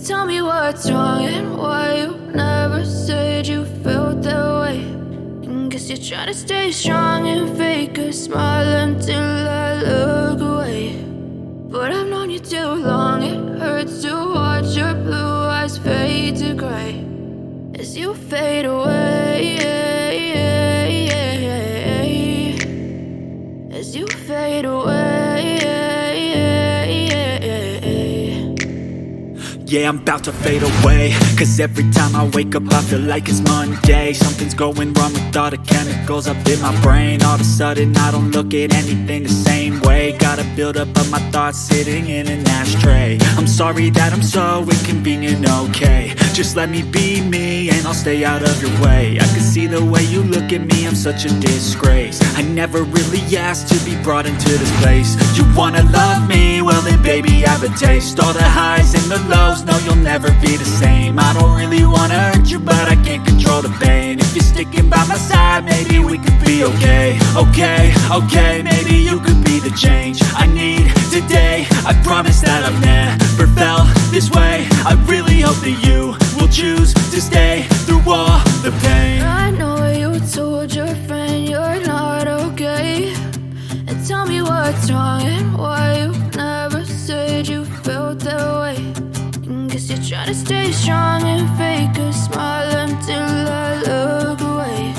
Tell me what's wrong and why you never said you felt that way. And guess you're trying to stay strong and fake a smile until I look away. But I've known you too long, it hurts to watch your blue eyes fade to gray as you fade away, as you fade away. Yeah, I'm about to fade away, cause every time I wake up I feel like it's Monday. Something's going wrong with all the chemicals up in my brain. All of a sudden I don't look at anything the same way. Got a build up of my thoughts sitting in an ashtray. I'm sorry that I'm so inconvenient, okay. Just let me be me and I'll stay out of your way. I can see the way you look at me, I'm such a disgrace. I never really asked to be brought into this place. You wanna love me? Well then baby have a taste. All the highs and the lows, no, you'll never be the same. I don't really wanna hurt you, but I can't control the pain. If you're sticking by my side, maybe we could be okay. Okay, maybe you could be the change I need today. I promise that I've never felt this way. I really hope that you will choose to stay through all the pain. I know you told your friend you're not okay. And tell me what's wrong and why you never said you felt that way. Guess you're trying to stay strong and fake a smile until I look away.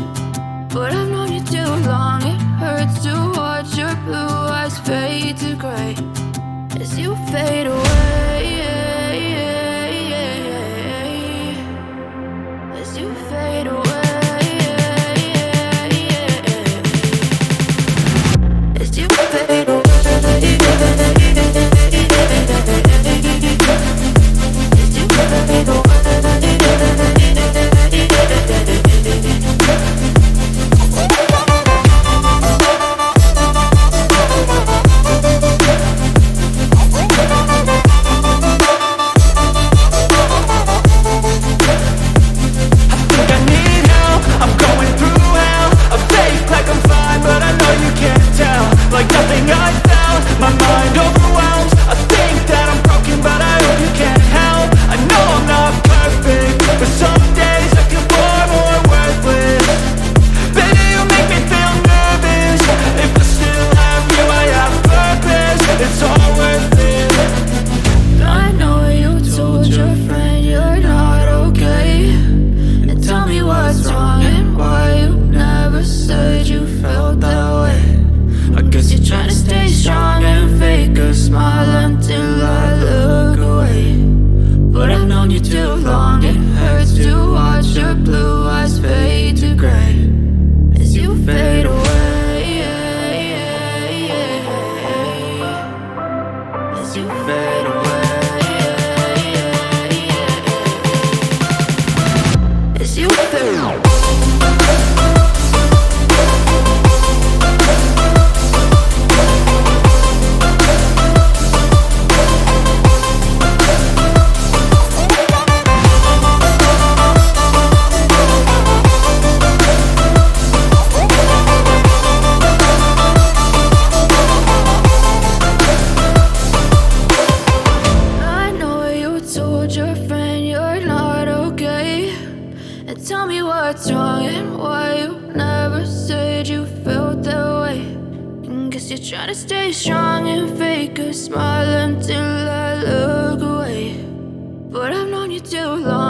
But I've known you too long, it hurts to watch your blue eyes fade to gray as you fade away, as you fade away, as you fade away. Tell me what's wrong and why you never said you felt that way. And guess you're trying to stay strong and fake a smile until I look away. But I've known you too long.